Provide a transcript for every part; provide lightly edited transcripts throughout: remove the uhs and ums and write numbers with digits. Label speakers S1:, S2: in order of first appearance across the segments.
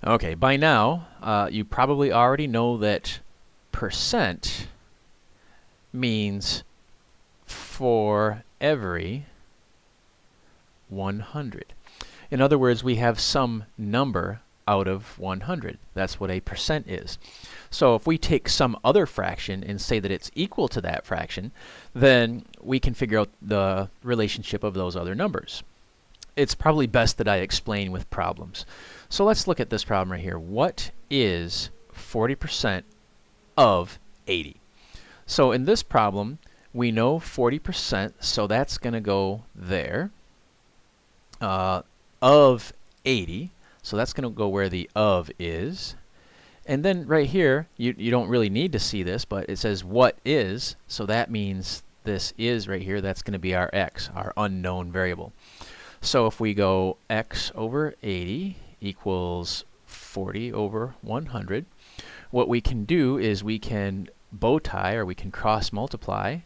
S1: Okay, by now, you probably already know that percent means for every 100. In other words, we have some number out of 100. That's what a percent is. So if we take some other fraction and say that it's equal to that fraction, then we can figure out the relationship of those other numbers. It's probably best that I explain with problems. So let's look at this problem right here. What is 40% of 80? So in this problem, we know 40%, so that's going to go there. Of 80, so that's going to go where the of is. And then right here, you don't really need to see this, but it says what is, so that means this is right here, that's going to be our x, our unknown variable. So if we go x over 80 equals 40 over 100, what we can do is we can bow tie, or we can cross multiply,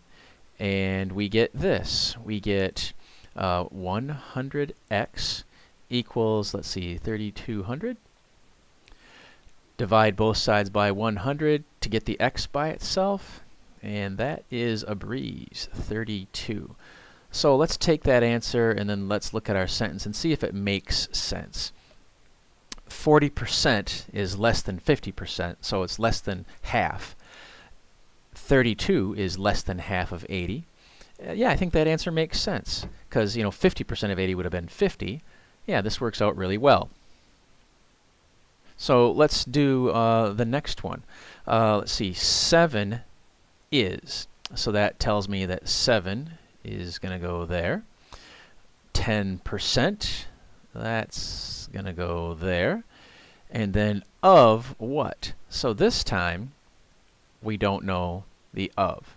S1: and we get this. We get 100x equals, let's see, 3200. Divide both sides by 100 to get the x by itself, and that is a breeze, 32. So let's take that answer and then let's look at our sentence and see if it makes sense. 40% is less than 50%, so it's less than half. 32 is less than half of 80. Yeah, I think that answer makes sense, because 50% of 80 would have been 50. Yeah, this works out really well. So let's do the next one. Let's see, 7 is. So that tells me that 7 is going to go there. 10%, that's going to go there. And then of what? So this time, we don't know the of.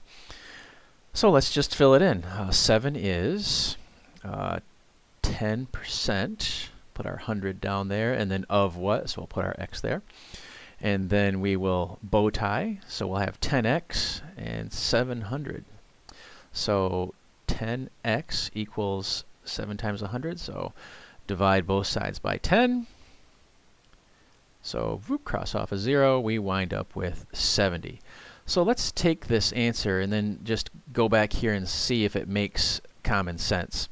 S1: So let's just fill it in. 7 is 10%. Put our 100 down there, and then of what? So we'll put our x there. And then we will bow tie. So we'll have 10x and 700. So 10x equals 7 times 100. So divide both sides by 10. So whoop, cross off a 0. We wind up with 70. So let's take this answer and then just go back here and see if it makes common sense.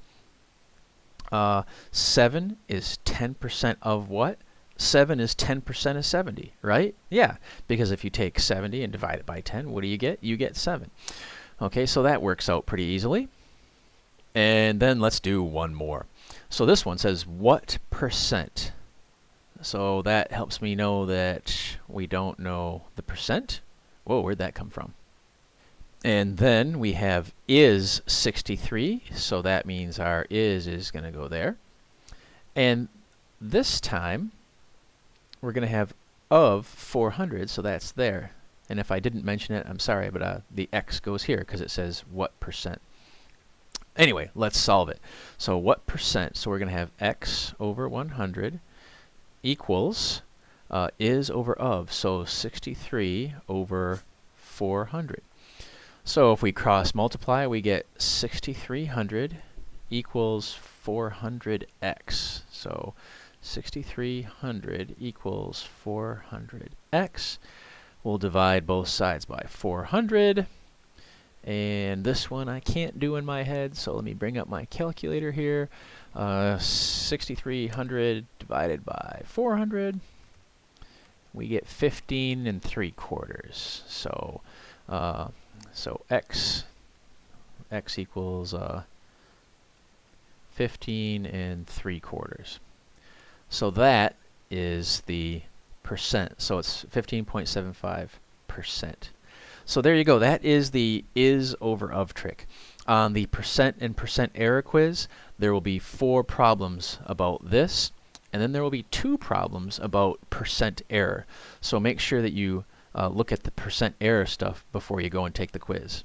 S1: 7 is 10% of what? 7 is 10% of 70, right? Yeah, because if you take 70 and divide it by 10, what do you get? You get 7. Okay, so that works out pretty easily. And then let's do one more. So this one says, what percent? So that helps me know that we don't know the percent. Whoa, where'd that come from? And then we have is 63, so that means our is going to go there. And this time, we're going to have of 400, so that's there. And if I didn't mention it, I'm sorry, but the x goes here because it says what percent. Anyway, let's solve it. So what percent? So we're going to have x over 100 equals is over of, so 63 over 400. So if we cross multiply, we get 6300 equals 400x. So 6300 equals 400x. We'll divide both sides by 400. And this one I can't do in my head, so let me bring up my calculator here. 6300 divided by 400. We get 15 3/4. So x equals 15 3/4. So that is the percent. So it's 15.75%. So there you go. That is the is over of trick. On the percent and percent error quiz, there will be 4 problems about this, and then there will be 2 problems about percent error. So make sure that you look at the percent error stuff before you go and take the quiz.